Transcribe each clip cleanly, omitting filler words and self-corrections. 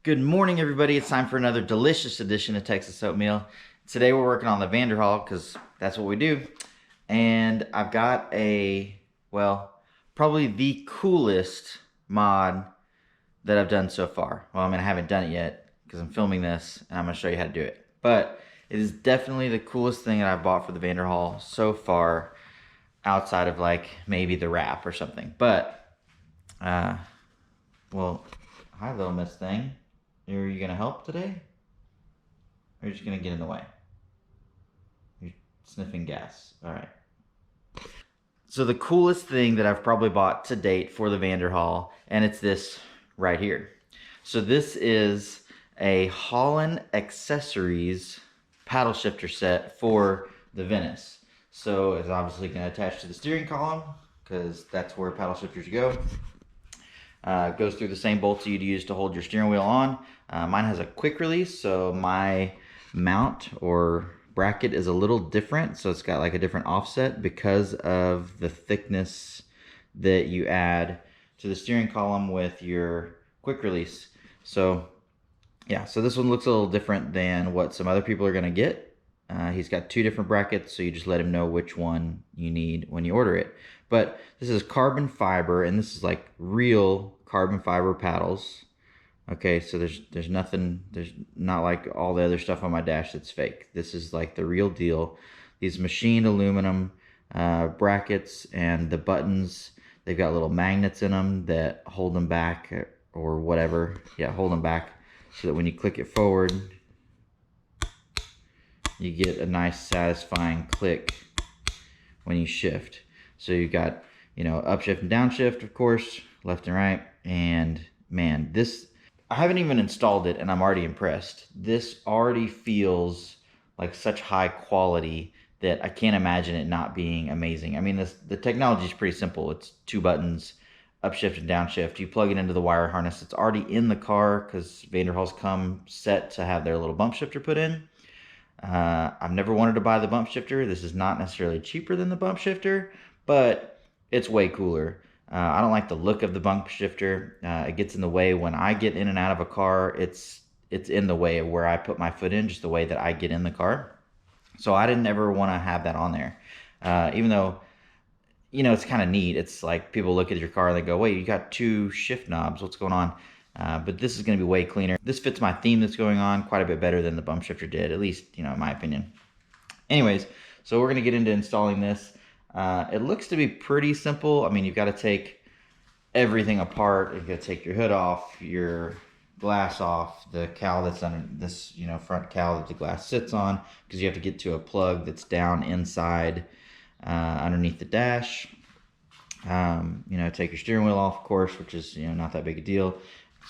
Good morning, everybody. It's time for another delicious edition of Texas Oatmeal. Today we're working on the Vanderhall because that's what we do. And I've got probably the coolest mod that I've done so far. Well, I mean, I haven't done it yet because I'm filming this and I'm going to show you how to do it. But it is definitely the coolest thing that I've bought for the Vanderhall so far, outside of like maybe the wrap or something. But, well, hi little miss thing. Are you gonna help today? Or are you just gonna get in the way? You're sniffing gas. Alright. So the coolest thing that I've probably bought to date for the Vanderhall, and it's this right here. So this is a Holland accessories paddle shifter set for the Venice. So it's obviously gonna attach to the steering column because that's where paddle shifters go. Goes through the same bolts you'd use to hold your steering wheel on. Mine has a quick release, so my mount or bracket is a little different. So it's got like a different offset because of the thickness that you add to the steering column with your quick release. So yeah, so this one looks a little different than what some other people are gonna get. He's got two different brackets, so you just let him know which one you need when you order it. But this is carbon fiber, and this is like real carbon fiber paddles. Okay, so there's nothing, there's not like all the other stuff on my dash that's fake. This is like the real deal. These machined aluminum brackets, and the buttons, they've got little magnets in them that hold them back or whatever. Yeah, hold them back so that when you click it forward, you get a nice satisfying click when you shift. So you've got, you know, upshift and downshift, of course, left and right. And man, this, I haven't even installed it and I'm already impressed. This already feels like such high quality that I can't imagine it not being amazing. I mean, the technology is pretty simple. It's two buttons, upshift and downshift. You plug it into the wire harness. It's already in the car because Vanderhalls come set to have their little bump shifter put in. I've never wanted to buy the bump shifter. This is not necessarily cheaper than the bump shifter, but it's way cooler. I don't like the look of the bump shifter. It gets in the way when I get in and out of a car. It's in the way of where I put my foot in, just the way that I get in the car. So I didn't ever want to have that on there. Even though, you know, it's kind of neat. It's like people look at your car and they go, wait, you got two shift knobs. What's going on? But this is going to be way cleaner. This fits my theme that's going on quite a bit better than the bump shifter did, at least, you know, in my opinion. Anyways, so we're going to get into installing this. It looks to be pretty simple. I mean, you've got to take everything apart. You've got to take your hood off, your glass off, the cowl that's under this, you know, front cowl that the glass sits on, because you have to get to a plug that's down inside underneath the dash. You know, take your steering wheel off, of course, which is, you know, not that big a deal.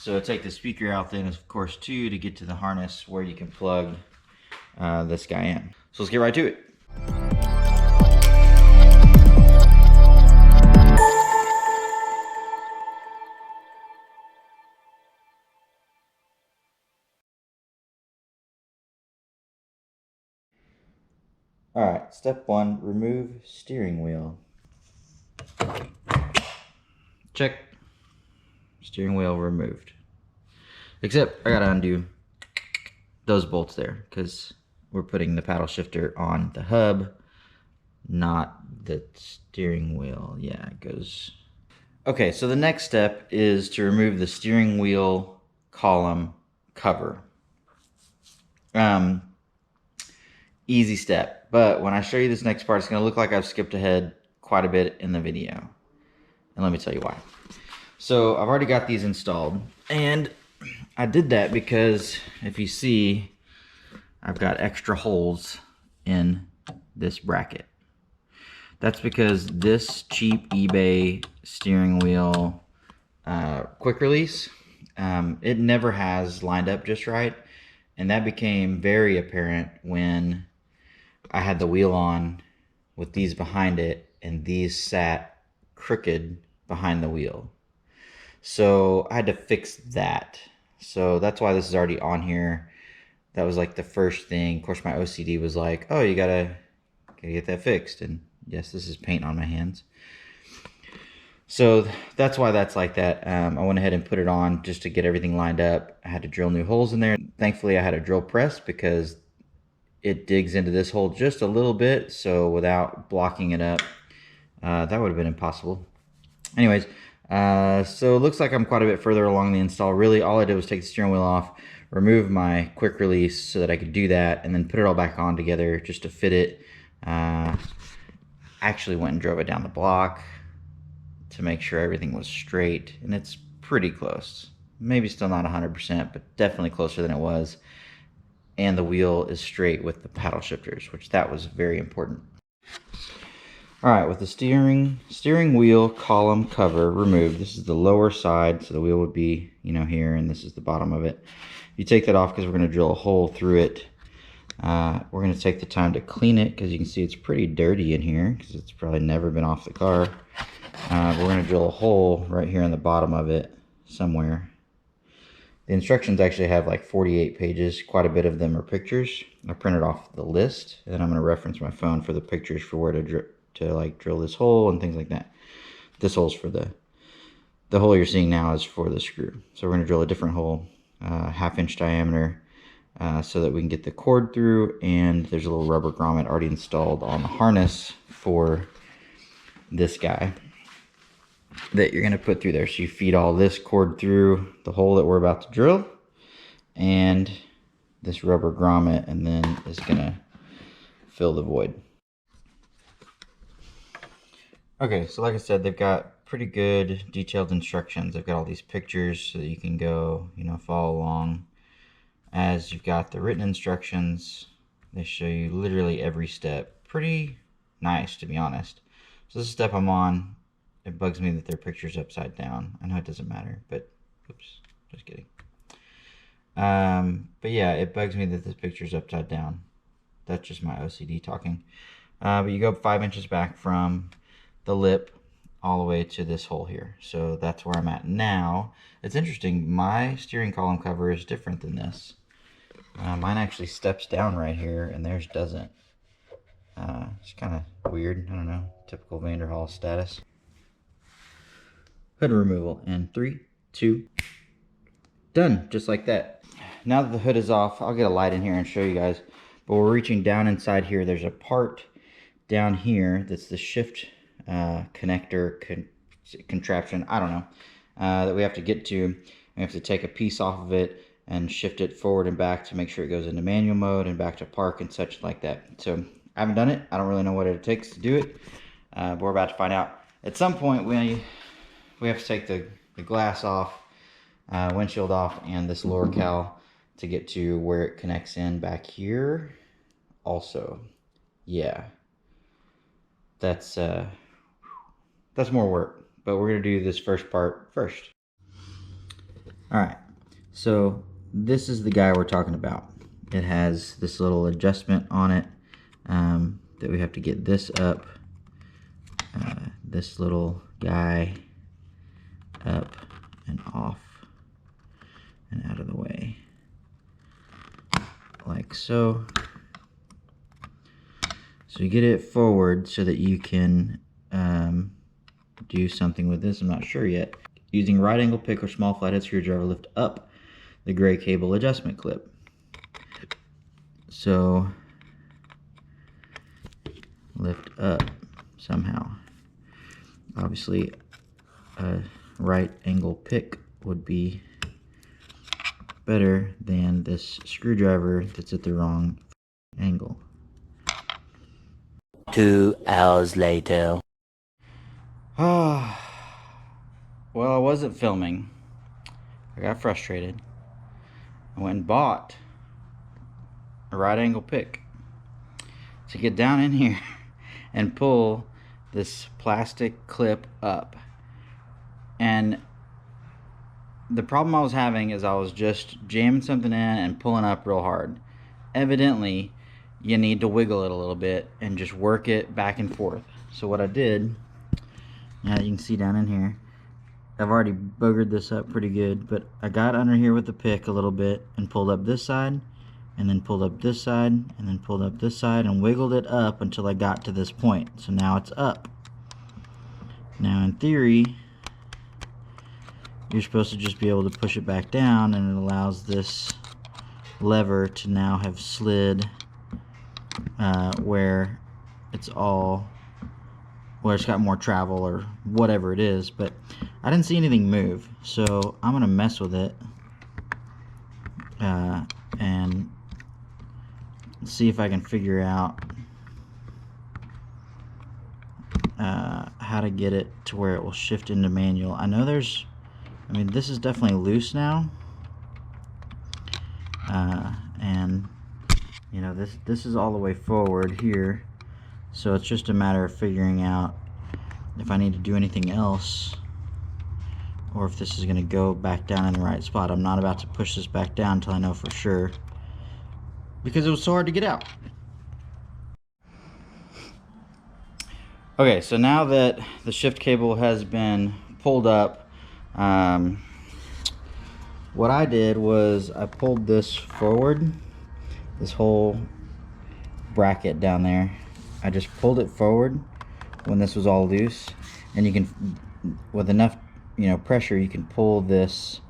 So take the speaker out then, of course, too, to get to the harness where you can plug this guy in. So let's get right to it. All right, step one, remove steering wheel. Check. Steering wheel removed. Except I gotta undo those bolts there because we're putting the paddle shifter on the hub, not the steering wheel. Yeah, it goes. Okay, so the next step is to remove the steering wheel column cover. Easy step, but when I show you this next part, it's gonna look like I've skipped ahead quite a bit in the video. And let me tell you why. So I've already got these installed, and I did that because if you see, I've got extra holes in this bracket. That's because this cheap eBay steering wheel quick release, it never has lined up just right. And that became very apparent when I had the wheel on with these behind it, and these sat crooked behind the wheel. So I had to fix that. So that's why this is already on here. That was like the first thing. Of course, my OCD was like, oh, you gotta get that fixed. And yes, this is paint on my hands. So that's why that's like that. I went ahead and put it on just to get everything lined up. I had to drill new holes in there. Thankfully, I had a drill press because it digs into this hole just a little bit. So without blocking it up, that would have been impossible. Anyways, so it looks like I'm quite a bit further along the install. Really, all I did was take the steering wheel off, remove my quick release so that I could do that, and then put it all back on together just to fit it. Actually went and drove it down the block to make sure everything was straight, and it's pretty close. Maybe still not 100%, but definitely closer than it was. And the wheel is straight with the paddle shifters, which that was very important. All right, with the steering wheel column cover removed, this is the lower side, so the wheel would be, you know, here, and this is the bottom of it. You take that off because we're going to drill a hole through it. We're going to take the time to clean it because you can see it's pretty dirty in here because it's probably never been off the car. We're going to drill a hole right here in the bottom of it somewhere. The instructions actually have like 48 pages. Quite a bit of them are pictures. I printed off the list, and I'm going to reference my phone for the pictures for where to like drill this hole and things like that. This hole's for the hole you're seeing now is for the screw. So we're going to drill a different hole, 1/2 inch diameter, so that we can get the cord through. And there's a little rubber grommet already installed on the harness for this guy that you're going to put through there. So you feed all this cord through the hole that we're about to drill and this rubber grommet, and then it's going to fill the void. Okay, so like I said, they've got pretty good detailed instructions. They've got all these pictures so that you can go, you know, follow along. As you've got the written instructions, they show you literally every step. Pretty nice, to be honest. So this is the step I'm on. It bugs me that their picture's upside down. I know it doesn't matter, but oops, just kidding. But yeah, it bugs me that this picture's upside down. That's just my OCD talking. But you go 5 inches back from the lip all the way to this hole here. So that's where I'm at now. It's interesting, my steering column cover is different than this. Mine actually steps down right here and theirs doesn't. It's kind of weird, I don't know, typical Vanderhall status. Hood removal in 3, 2, done, just like that. Now that the hood is off, I'll get a light in here and show you guys. But we're reaching down inside here. There's a part down here that's the shift connector contraption, I don't know, that we have to get to. We have to take a piece off of it and shift it forward and back to make sure it goes into manual mode and back to park and such like that. So I haven't done it. I don't really know what it takes to do it, but we're about to find out. At some point we have to take the glass off, windshield off, and this lower cowl to get to where it connects in back here. Also, yeah, that's more work, but we're gonna do this first part first. All right, so this is the guy we're talking about. It has this little adjustment on it that we have to get this up, this little guy up and off and out of the way, like so. So you get it forward so that you can do something with this. I'm not sure yet. Using right angle pick or small flathead screwdriver, lift up the gray cable adjustment clip. So lift up somehow. Obviously a right angle pick would be better than this screwdriver that's at the wrong angle. 2 hours later. Well, I wasn't filming. I got frustrated. I went and bought a right angle pick to get down in here and pull this plastic clip up. And the problem I was having is I was just jamming something in and pulling up real hard. Evidently, you need to wiggle it a little bit and just work it back and forth. So what I did, now you can see down in here, I've already boogered this up pretty good, but I got under here with the pick a little bit and pulled up this side, and then pulled up this side, and then pulled up this side, and wiggled it up until I got to this point. So now it's up. Now in theory, you're supposed to just be able to push it back down, and it allows this lever to now have slid where it's got more travel or whatever it is, but I didn't see anything move, so I'm gonna mess with it and see if I can figure out how to get it to where it will shift into manual. I know this is definitely loose now, and you know, this is all the way forward here, so it's just a matter of figuring out if I need to do anything else or if this is going to go back down in the right spot. I'm not about to push this back down until I know for sure, because it was so hard to get out. Okay, so now that the shift cable has been pulled up, what I did was I pulled this forward, this whole bracket down there. I just pulled it forward when this was all loose, and you can, with enough pressure, you can pull this.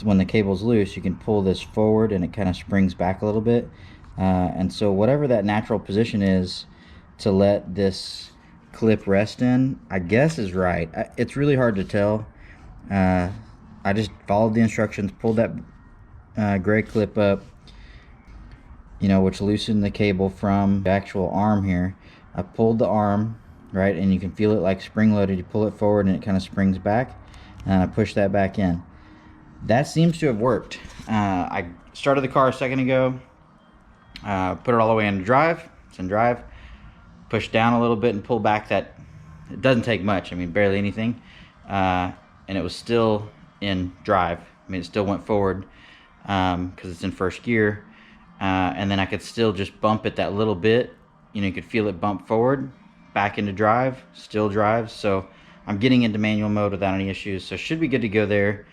When the cable's loose, you can pull this forward and it kind of springs back a little bit, and so whatever that natural position is to let this clip rest in, I guess is right. It's really hard to tell. I just followed the instructions, pulled that gray clip up, which loosened the cable from the actual arm here. I pulled the arm, right, and you can feel it like spring loaded. You pull it forward and it kind of springs back, and I push that back in. That seems to have worked. I started the car a second ago, put it all the way into drive. It's in drive. Push down a little bit and pull back. That it doesn't take much, barely anything, and it was still in drive. It still went forward because it's in first gear, and then I could still just bump it that little bit. You could feel it bump forward, back into drive, still drives. So I'm getting into manual mode without any issues, so should be good to go there.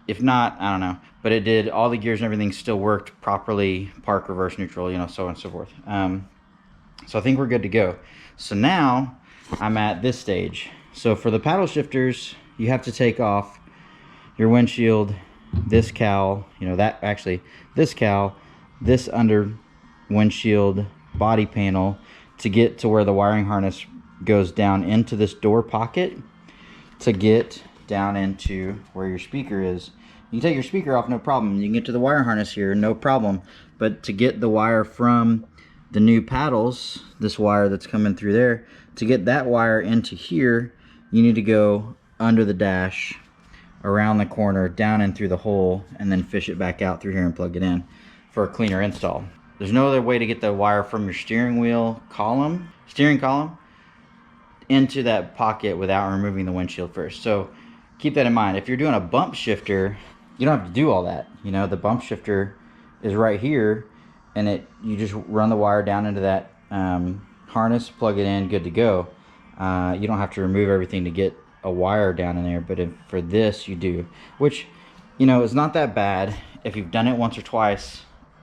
If not, I don't know, but it did. All the gears and everything still worked properly, park, reverse, neutral, so on and so forth. So I think we're good to go. So now I'm at this stage. So for the paddle shifters, you have to take off your windshield, this cowl, this cowl, this under windshield body panel, to get to where the wiring harness goes down into this door pocket, to get down into where your speaker is. You can take your speaker off, no problem. You can get to the wire harness here, no problem. But to get the wire from the new paddles, this wire that's coming through there, to get that wire into here, you need to go under the dash, around the corner, down in through the hole, and then fish it back out through here and plug it in for a cleaner install. There's no other way to get the wire from your steering column into that pocket without removing the windshield first. So keep that in mind. If you're doing a bump shifter, you don't have to do all that. The bump shifter is right here, and you just run the wire down into that harness, plug it in, good to go. You don't have to remove everything to get a wire down in there, but for this you do, which is not that bad. If you've done it once or twice,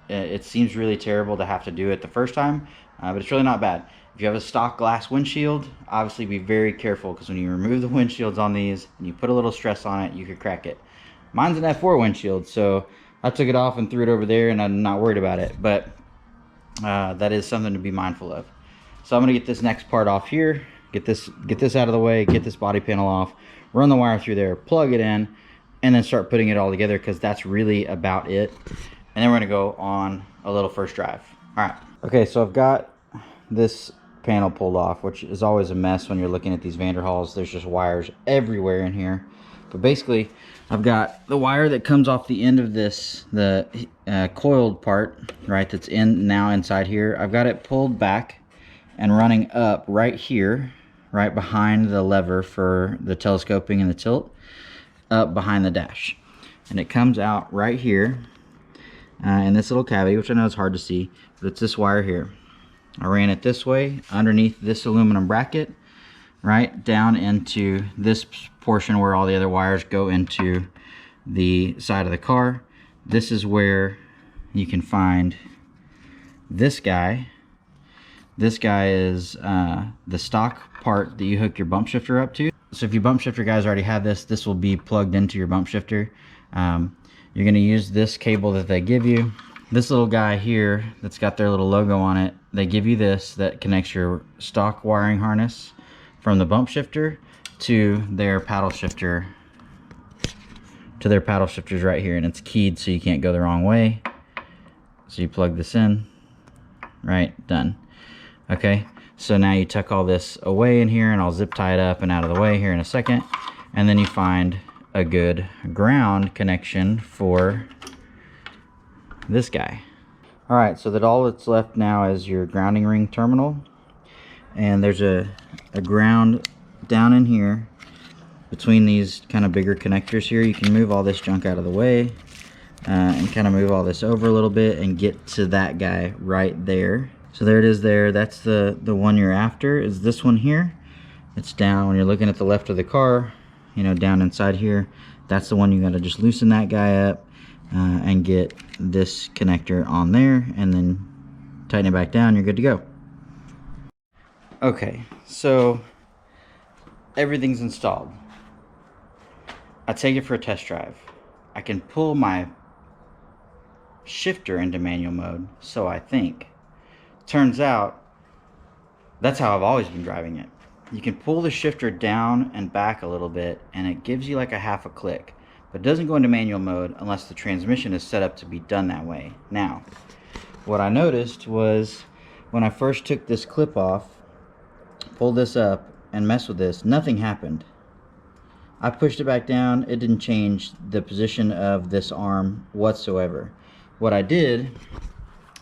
it seems really terrible to have to do it the first time, but it's really not bad. If you have a stock glass windshield, obviously be very careful, because when you remove the windshields on these and you put a little stress on it, you could crack it. Mine's an F4 windshield, so I took it off and threw it over there, and I'm not worried about it, but that is something to be mindful of. So I'm gonna get this next part off here, get this out of the way, get this body panel off, run the wire through there, plug it in, and then start putting it all together, because that's really about it. And then we're gonna go on a little first drive. All right. Okay, so I've got this panel pulled off, which is always a mess when you're looking at these Vanderhalls. There's just wires everywhere in here. But basically, I've got the wire that comes off the end of this, the coiled part, right, that's now inside here. I've got it pulled back and running up right here, right behind the lever for the telescoping and the tilt, up behind the dash. And it comes out right here in this little cavity, which I know is hard to see, but it's this wire here. I ran it this way underneath this aluminum bracket, right down into this portion where all the other wires go into the side of the car. This is where you can find this guy. This guy is the stock part that you hook your bump shifter up to. So if your bump shifter guys already have this, this will be plugged into your bump shifter. You're going to use this cable that they give you. This little guy here that's got their little logo on it, they give you this that connects your stock wiring harness from the bump shifter to their paddle shifter, to their paddle shifters right here, and it's keyed so you can't go the wrong way. So you plug this in, right, done. Okay, so now you tuck all this away in here, and I'll zip tie it up and out of the way here in a second, and then you find a good ground connection for this guy. All right, so that all that's left now is your grounding ring terminal, and there's a ground down in here between these kind of bigger connectors here. You can move all this junk out of the way and kind of move all this over a little bit and get to that guy right there. So there it is there. That's the one you're after, is this one here. It's down when you're looking at the left of the car, you know, down inside here. That's the one you got to just loosen that guy up and get this connector on there, and then tighten it back down. You're good to go. Okay, so everything's installed. I take it for a test drive. I can pull my shifter into manual mode, so I think. Turns out that's how I've always been driving it. You can pull the shifter down and back a little bit, and it gives you like a half a click, but it doesn't go into manual mode unless the transmission is set up to be done that way. Now, what I noticed was when I first took this clip off, pulled this up and messed with this, nothing happened. I pushed it back down, it didn't change the position of this arm whatsoever. What I did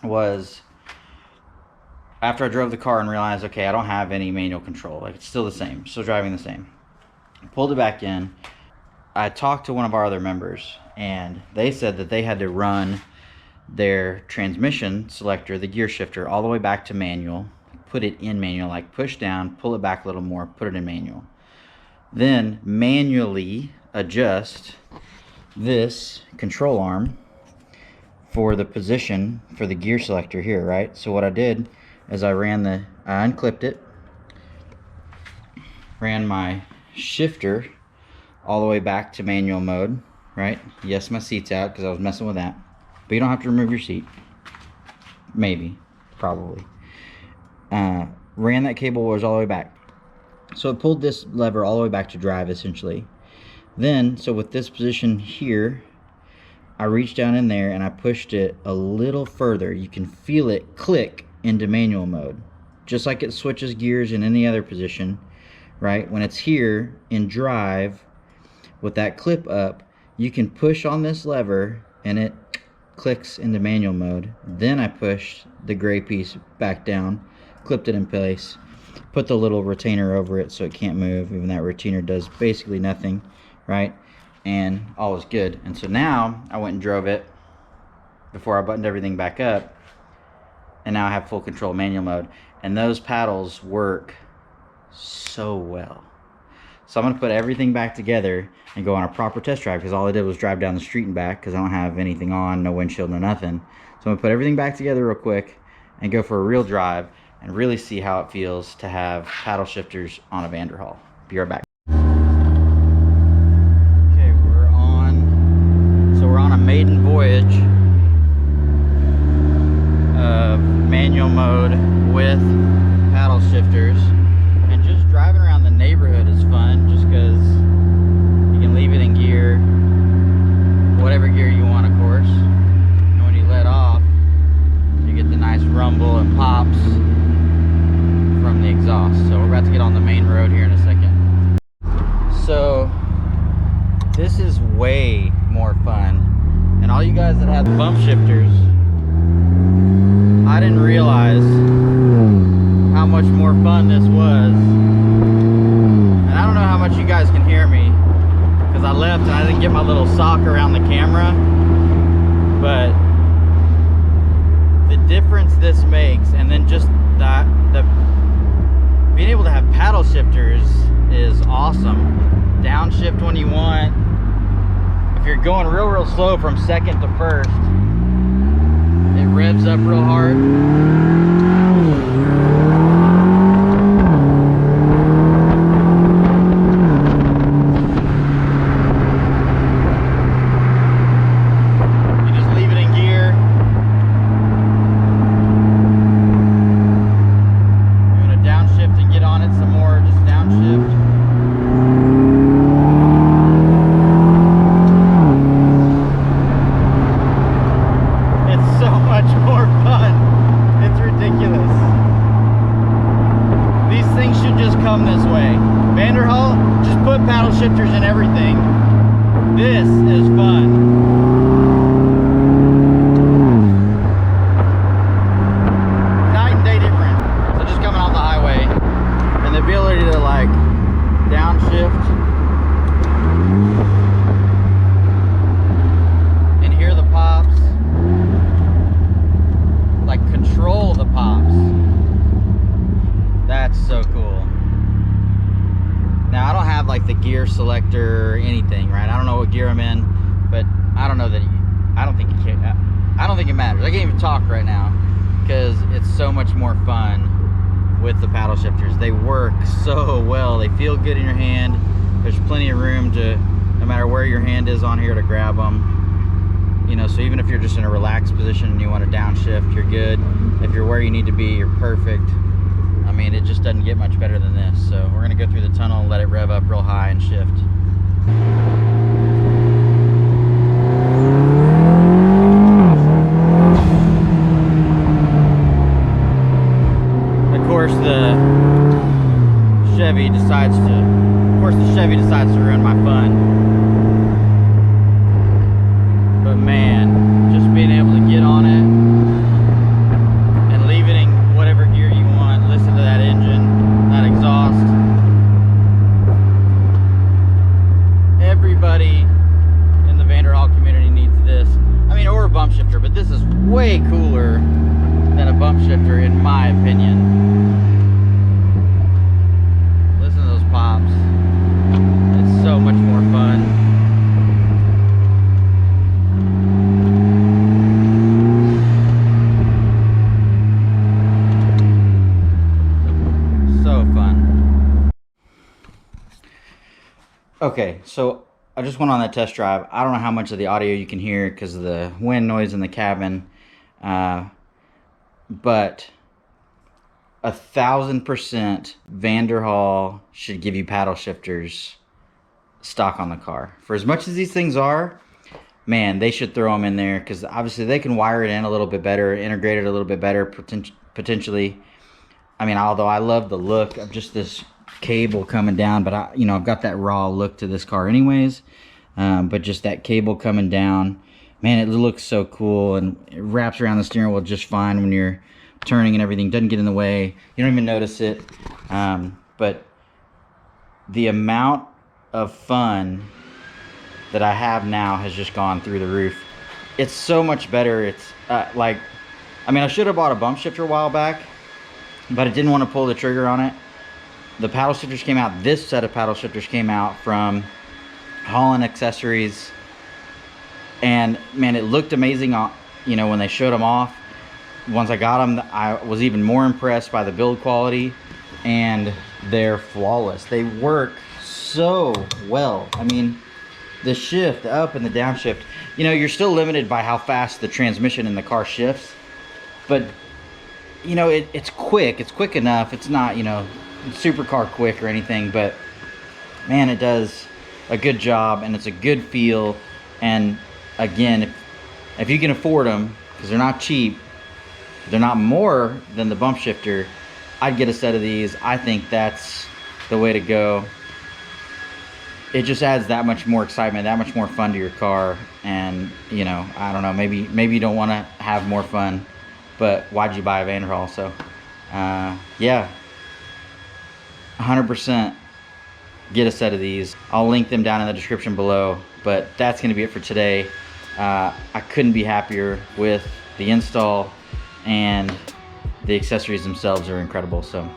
was, after I drove the car and realized, okay, I don't have any manual control, like it's still the same, still driving the same, I pulled it back in. I talked to one of our other members, and they said that they had to run their transmission selector, the gear shifter, all the way back to manual, put it in manual, like push down, pull it back a little more, put it in manual. Then manually adjust this control arm for the position for the gear selector here, right? So what I did is I unclipped it, ran my shifter all the way back to manual mode, right? Yes, my seat's out because I was messing with that, but you don't have to remove your seat. Maybe, probably. Ran that cable wires all the way back. So it pulled this lever all the way back to drive, essentially. Then, so with this position here, I reached down in there and I pushed it a little further. You can feel it click into manual mode, just like it switches gears in any other position, right? When it's here in drive, with that clip up, you can push on this lever and it clicks into manual mode. Then I pushed the gray piece back down, clipped it in place, put the little retainer over it so it can't move. Even that retainer does basically nothing, right? And all was good. And so now I went and drove it before I buttoned everything back up, and now I have full control manual mode, and those paddles work so well. So I'm going to put everything back together and go on a proper test drive, because all I did was drive down the street and back because I don't have anything on, no windshield, no nothing. So I'm going to put everything back together real quick and go for a real drive and really see how it feels to have paddle shifters on a Vanderhall. Be right back. Okay, we're on a maiden voyage of manual mode with paddle shifters. And just driving around the neighborhood is fun, just because you can leave it in gear, whatever gear you want, of course. And when you let off, you get the nice rumble and pops from the exhaust. So we're about to get on the main road here in a second. So this is way more fun. And all you guys that have bump shifters, I didn't realize how much more fun this was. And I don't know how much you guys can hear me, because I left and I didn't get my little sock around the camera, but the difference this makes, and then just that being able to have paddle shifters is awesome. Downshift when you want. If you're going real slow from second to first, it revs up real hard. selector, anything, right? I don't know what gear I'm in, but I don't know that I don't think it matters. I can't even talk right now because it's so much more fun with the paddle shifters. They work so well. They feel good in your hand. There's plenty of room to, no matter where your hand is on here, to grab them. You know, so even if you're just in a relaxed position and you want to downshift, you're good. If you're where you need to be, you're perfect. I mean, it just doesn't get much better than this. So we're gonna go through the tunnel and let it rev up real high and shift. Of course, the Chevy decides to ruin my fun. But man, just being able to get on it and leave it in whatever gear you want, listen to that engine, that exhaust. Everybody in the Vanderhall community needs this. I mean, or a bump shifter, but this is way cooler than a bump shifter in my opinion. Listen to those pops. It's so much more fun. So fun. Okay, so I just went on that test drive. I don't know how much of the audio you can hear because of the wind noise in the cabin, but 1000% Vanderhall should give you paddle shifters stock on the car. For as much as these things are, man, they should throw them in there because obviously they can wire it in a little bit better, integrate it a little bit better, potentially. I mean, although I love the look of just this cable coming down, but I've got that raw look to this car anyways. But just that cable coming down, man, it looks so cool, and it wraps around the steering wheel just fine when you're turning and everything. Doesn't get in the way. You don't even notice it. But the amount of fun that I have now has just gone through the roof. It's so much better. It's I mean, I should have bought a bump shifter a while back, but I didn't want to pull the trigger on it. The paddle shifters came out, this set of paddle shifters came out from Holland Accessories, and man, it looked amazing on, when they showed them off. Once I got them, I was even more impressed by the build quality, and they're flawless. They work so well. I mean, the shift, the up and the downshift, you're still limited by how fast the transmission in the car shifts, but it's quick. It's quick enough. It's not, supercar quick or anything, but man, it does a good job, and it's a good feel. And again, if you can afford them, because they're not cheap, they're not more than the bump shifter, I'd get a set of these. I think that's the way to go. It just adds that much more excitement, that much more fun to your car. And I don't know, maybe you don't want to have more fun, but why'd you buy a Vanderhall? So yeah, 100% get a set of these. I'll link them down in the description below, but that's going to be it for today. I couldn't be happier with the install, and the accessories themselves are incredible. So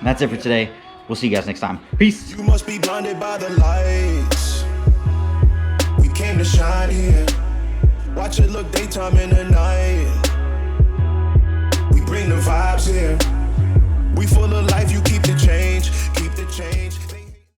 that's it for today. We'll see you guys next time. Peace. You must be blinded by the lights. We came to shine here. Watch it look daytime in the night. We bring the vibes here. We full of life, you keep the change. Keep the change.